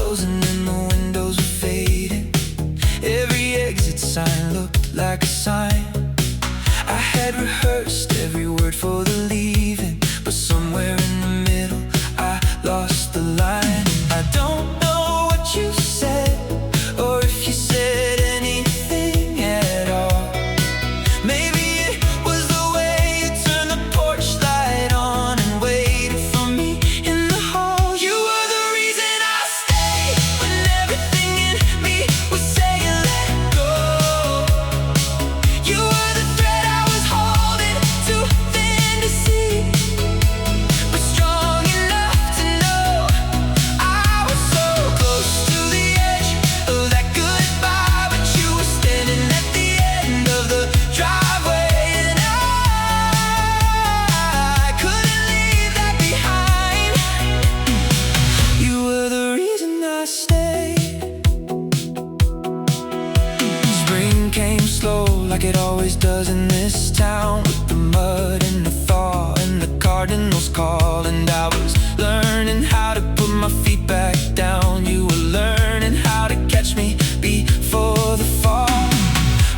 closing and the windows were fading. Every exit sign looked like a sign. I had rehearsed every word for the leaving, but somewhere in the middle I lost the line. I don't know what you said, or if you said anything at all. Maybe it was the way you turned the porch light on and waited for me in the hall. You were the reason I stayed when everything in me was saying let go. You were the thread I was holding, too thin to see, but strong enough to know I was so close to the edge of that goodbye. But you were standing at the end of the driveway, and I couldn't leave that behind. You were the reason I stayed. Spring came slow like it always does in this town, with the mud and the thaw and the cardinals call. And I was learning how to put my feet back down. You were learning how to catch me before the fall.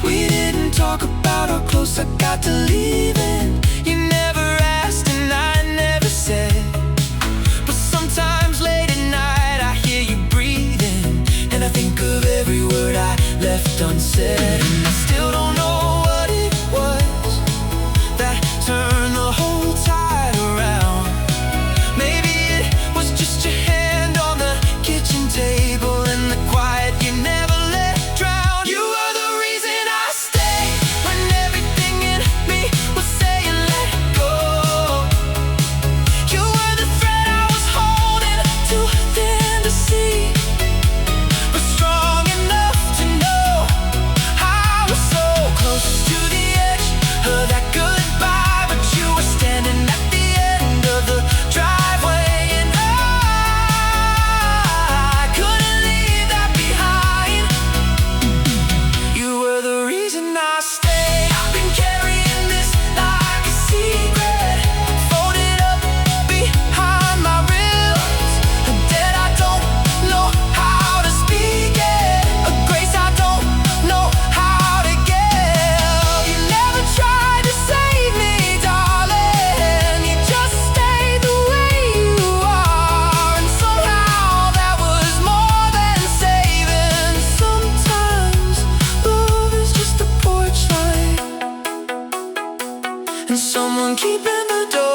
We didn't talk about how close I got to leaving. You never asked and I never said, but sometimes late at night I hear you breathing, and I think of every word I left unsaid. And I still don't know what it was that turned the whole tide around. Maybe it was just your hand on the kitchen table and the quiet you never let drown. You were the reason I stayed when everything in me was saying let go. You were the thread I was holding, too thin to see, but strong enough to know I was so close to the edge of that goodbye. But you were standing at the end of the driveway, and I couldn't leave that behind. You were the reason I stayed. I've been carrying this like a secret, folded up behind my ribs, a debt I don't know how to speak it, a grace I don't know how to give. You never tried to save me, darling. You just stayed the way you are, and somehow that was more than saving. Sometimes love is just a porch light and someone keeping the door.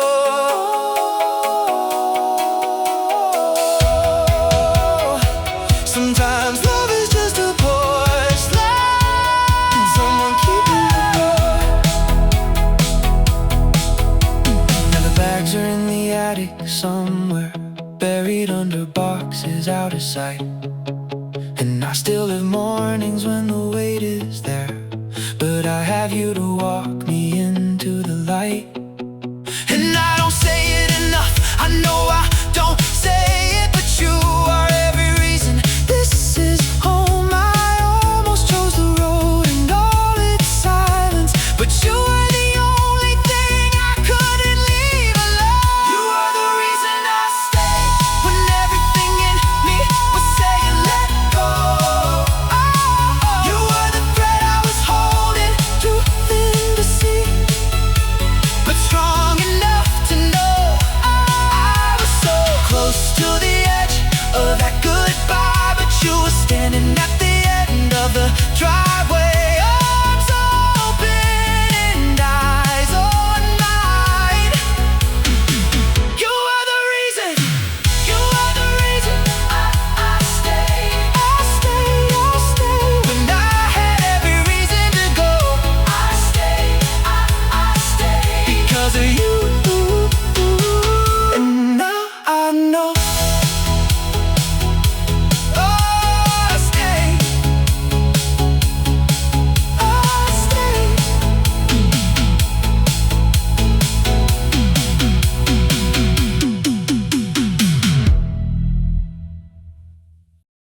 Sometimes love is just a porch light and someone keeping the door. Now the bags are in the attic somewhere, buried under boxes out of sight. And I still have mornings when the weight is there, but I have you to walk me into the light.